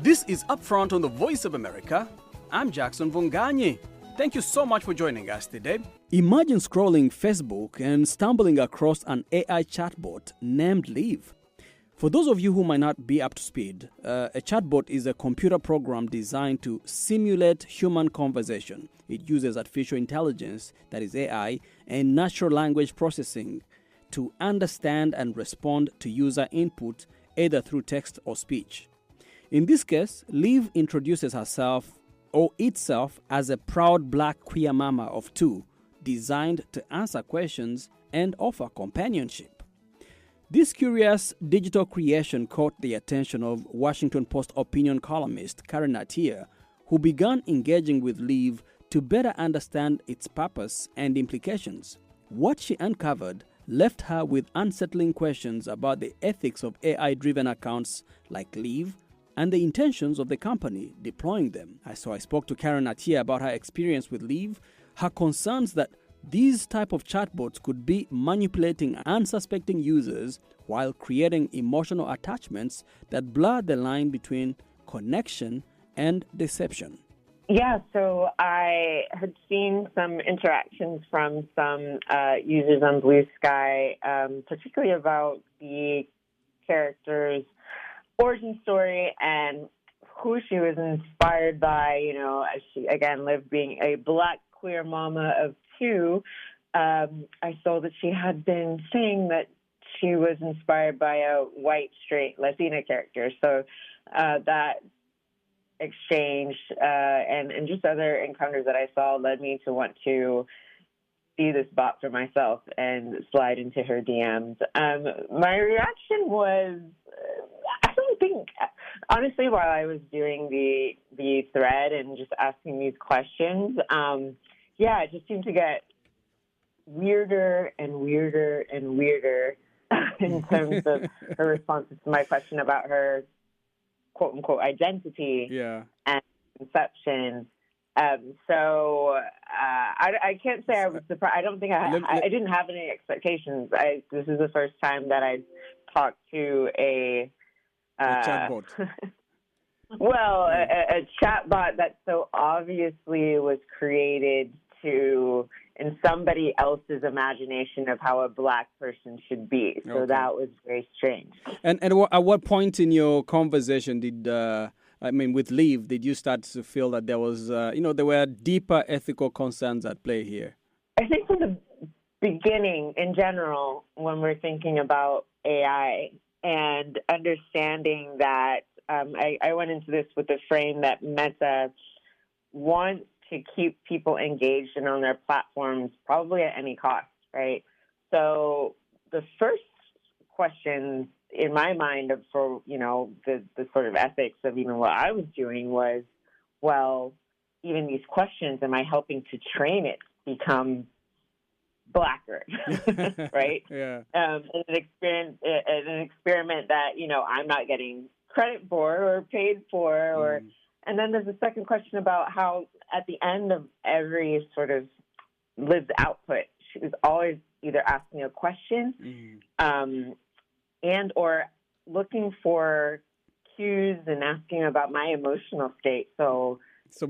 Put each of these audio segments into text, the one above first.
This is Upfront on the Voice of America. I'm Jackson Vunganyi. Thank you so much for joining us today. Imagine scrolling Facebook and stumbling across an AI chatbot named Liv. For those of you who might not be up to speed, a chatbot is a computer program designed to simulate human conversation. It uses artificial intelligence, that is AI, and natural language processing to understand and respond to user input either through text or speech. In this case, Liv introduces herself or itself as a proud black queer mama of two, designed to answer questions and offer companionship. This curious digital creation caught the attention of Washington Post opinion columnist Karen Attier, who began engaging with Liv to better understand its purpose and implications. What she uncovered left her with unsettling questions about the ethics of AI-driven accounts like Liv and the intentions of the company deploying them. So I spoke to Karen Attier about her experience with Liv, her concerns that these type of chatbots could be manipulating unsuspecting users while creating emotional attachments that blur the line between connection and deception. Yeah, so I had seen some interactions from some users on Blue Sky, particularly about the character's origin story and who she was inspired by, as she, again, lived being a black queer mama of two. I saw that she had been saying that she was inspired by a white, straight Latina character. So that exchange and just other encounters that I saw led me to want to see this bot for myself and slide into her DMs. My reaction was, I don't think, honestly, while I was doing the thread and just asking these questions, it just seemed to get weirder and weirder and weirder in terms of her responses to my question about her quote-unquote identity and conception. I can't say I was surprised. I don't think I didn't have any expectations. This is the first time that I talked to a chatbot. A chatbot that so obviously was created in somebody else's imagination of how a black person should be. So that was very strange. And at what point in your conversation with Liv, did you start to feel that there was, there were deeper ethical concerns at play here? I think from the beginning, in general, when we're thinking about AI and understanding that, I went into this with the frame that Meta wants to keep people engaged and on their platforms probably at any cost, right? So the first question in my mind for, the sort of ethics of even what I was doing was, well, even these questions, am I helping to train it to become blacker, right? Yeah. An experiment that, I'm not getting credit for or paid for, and then there's a second question about how at the end of every sort of Liv's output, she was always either asking a question and or looking for cues and asking about my emotional state. So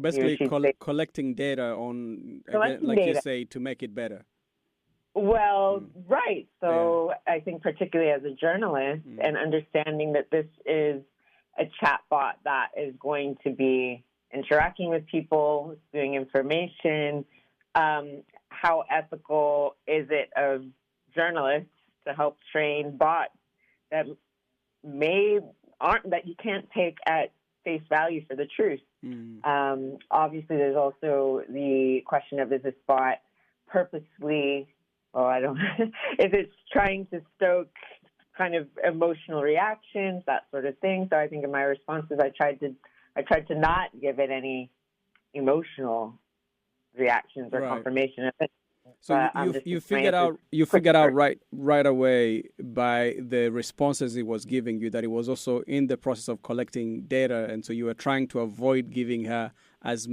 basically collecting data on, you say, to make it better. Well, right. So I think particularly as a journalist and understanding that this is a chatbot that is going to be interacting with people, doing information, how ethical is it of journalists to help train bots that that you can't take at face value for the truth? Obviously, there's also the question of, is this bot purposely, if it's trying to stoke kind of emotional reactions, that sort of thing. So I think in my responses, I tried to not give it any emotional reactions or confirmation of it. So you figured out right away by the responses it was giving you that it was also in the process of collecting data, and so you were trying to avoid giving her as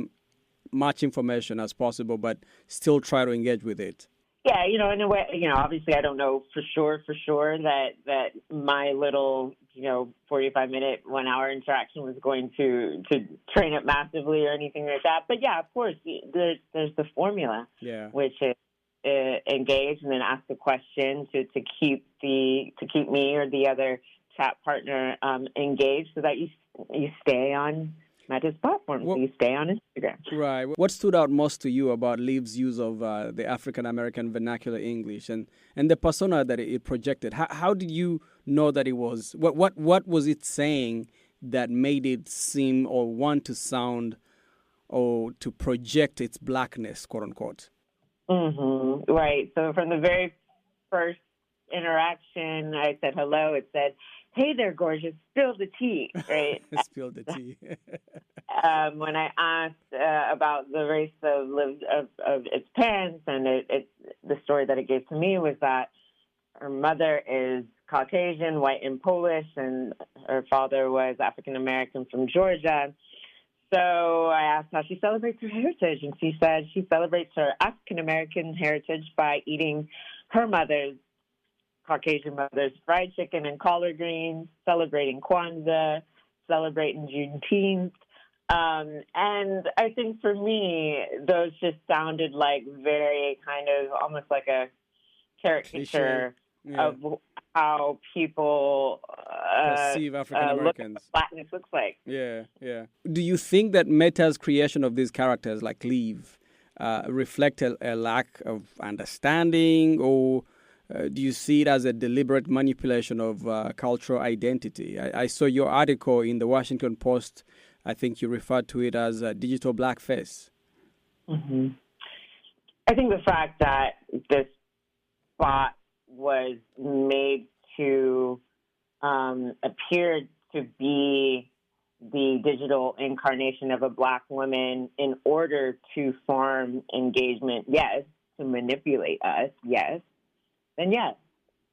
much information as possible, but still try to engage with it. Yeah, in a way, obviously I don't know for sure that my little 45-minute, 1 hour interaction was going to train it massively or anything like that. But yeah, of course, there's the formula, which is engage and then ask the question to keep me or the other chat partner engaged, so that you stay on Meta's platform, so you stay on Instagram. Right. What stood out most to you about Liv's use of the African American vernacular English and the persona that it projected? How did you know that it was? What was it saying that made it seem or want to sound or to project its blackness, quote unquote? Mm-hmm. Right. So from the very first interaction, I said hello. It said, "Hey there, gorgeous. Spill the tea." Right. Spill the tea. When I asked about the race of its parents, and the story that it gave to me was that her mother is Caucasian, white and Polish, and her father was African American from Georgia. So I asked how she celebrates her heritage, and she said she celebrates her African American heritage by eating her Caucasian mother's fried chicken and collard greens, celebrating Kwanzaa, celebrating Juneteenth. And I think for me, those just sounded like very kind of almost like a caricature of how people perceive African Americans. Look at what blackness looks like. Yeah. Do you think that Meta's creation of these characters like Liv reflect a lack of understanding, or do you see it as a deliberate manipulation of cultural identity? I saw your article in the Washington Post. I think you referred to it as digital blackface. Mm-hmm. I think the fact that this bot was made to appear to be the digital incarnation of a black woman in order to farm engagement, yes, to manipulate us, yes, then yes,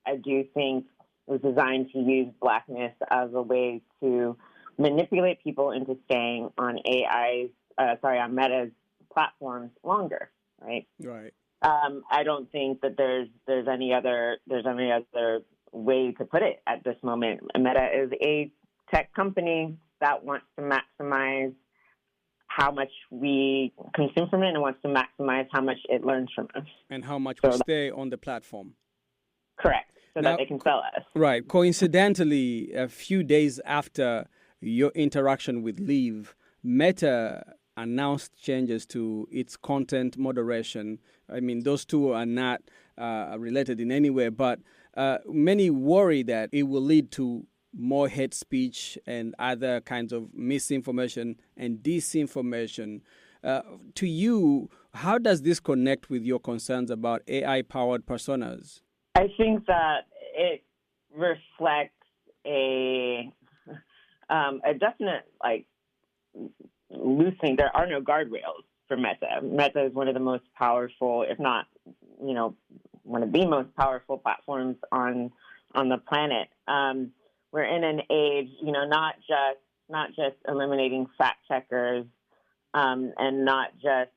I do think it was designed to use blackness as a way to manipulate people into staying on on Meta's platforms longer, right? Right. I don't think that there's any other way to put it at this moment. Meta is a tech company that wants to maximize how much we consume from it and wants to maximize how much it learns from us. And how much we stay on the platform. Correct. So now, that they can sell us. Right. Coincidentally, a few days after your interaction with Liv, Meta announced changes to its content moderation. I mean, those two are not related in any way, but many worry that it will lead to more hate speech and other kinds of misinformation and disinformation. To you, how does this connect with your concerns about AI-powered personas? I think that it reflects a definite, loosening. There are no guardrails for Meta. Meta is one of the most powerful, if not, one of the most powerful platforms on the planet. We're in an age, not just eliminating fact checkers, and not just,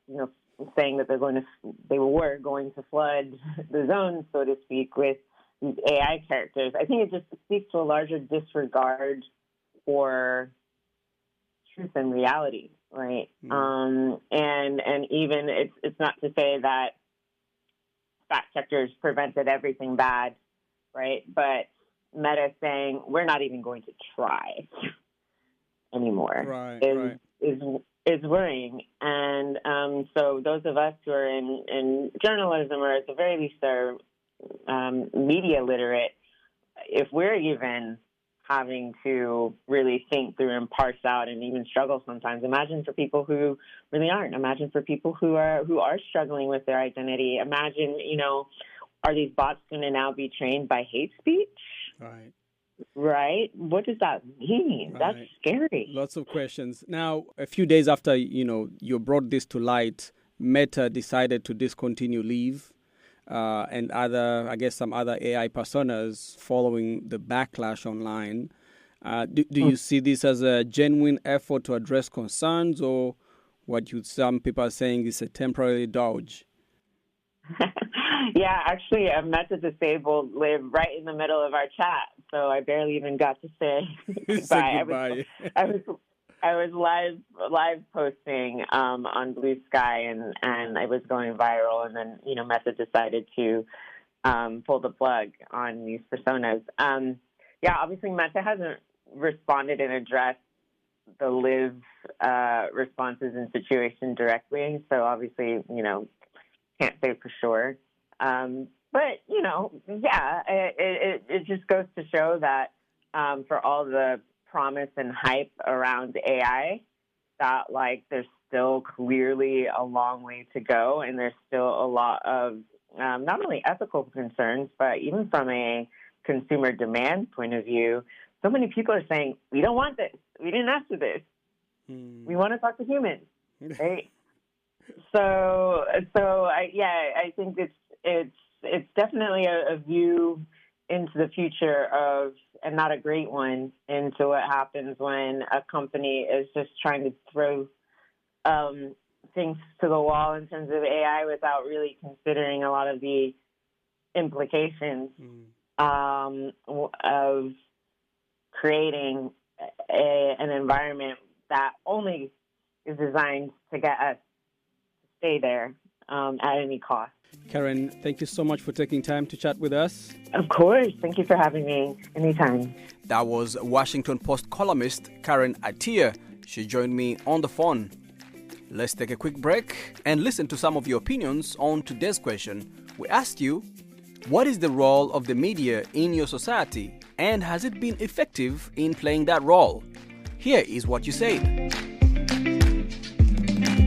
saying that they were going to flood the zone, so to speak, with these AI characters. I think it just speaks to a larger disregard for truth and reality, right? And even it's not to say that fact checkers prevented everything bad, right? But Meta saying we're not even going to try anymore is worrying. And so those of us who are in journalism, or at the very least are media literate, if we're even having to really think through and parse out and even struggle sometimes, imagine for people who really aren't. Imagine for people who are struggling with their identity. Imagine, are these bots going to now be trained by hate speech? Right. Right? What does that mean? Right. That's scary. Lots of questions. Now, a few days after, you brought this to light, Meta decided to discontinue Liv and some other AI personas following the backlash online. Do you see this as a genuine effort to address concerns, or what some people are saying is a temporary dodge? Yeah, actually, I met the disabled live right in the middle of our chat, so I barely even got to say Say goodbye. goodbye. I was live posting on Blue Sky, and I was going viral, and then Meta decided to pull the plug on these personas. Yeah, obviously Meta hasn't responded and addressed the live responses and situation directly, so obviously can't say for sure. But yeah, it just goes to show that for all the promise and hype around AI, that there's still clearly a long way to go, and there's still a lot of not only ethical concerns, but even from a consumer demand point of view, so many people are saying, we don't want this. We didn't ask for this. We want to talk to humans, right? So I think it's definitely a view into the future of, and not a great one, into what happens when a company is just trying to throw things to the wall in terms of AI without really considering a lot of the implications of creating an environment that only is designed to get us to stay there at any cost. Karen, thank you so much for taking time to chat with us. Of course. Thank you for having me anytime. That was Washington Post columnist Karen Attiah. She joined me on the phone. Let's take a quick break and listen to some of your opinions on today's question. We asked you, what is the role of the media in your society, and has it been effective in playing that role? Here is what you said.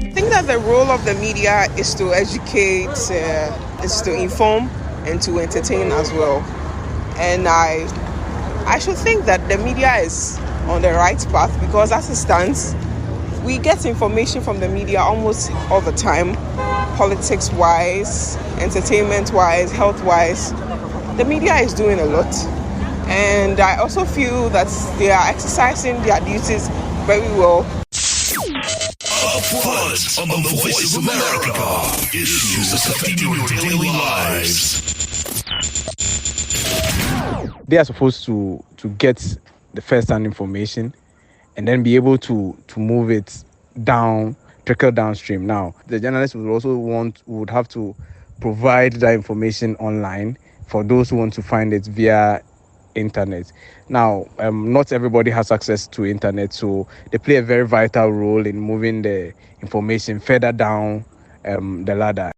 I think that the role of the media is to educate, is to inform and to entertain as well. And I should think that the media is on the right path, because as it stands, we get information from the media almost all the time, politics-wise, entertainment-wise, health-wise. The media is doing a lot. And I also feel that they are exercising their duties very well. Upfront on the Voice of America. Issues affecting your daily lives. They are supposed to get the first-hand information and then be able to move it down, trickle downstream. Now, the journalists would have to provide that information online for those who want to find it via internet. Now, not everybody has access to internet, so they play a very vital role in moving the information further down the ladder.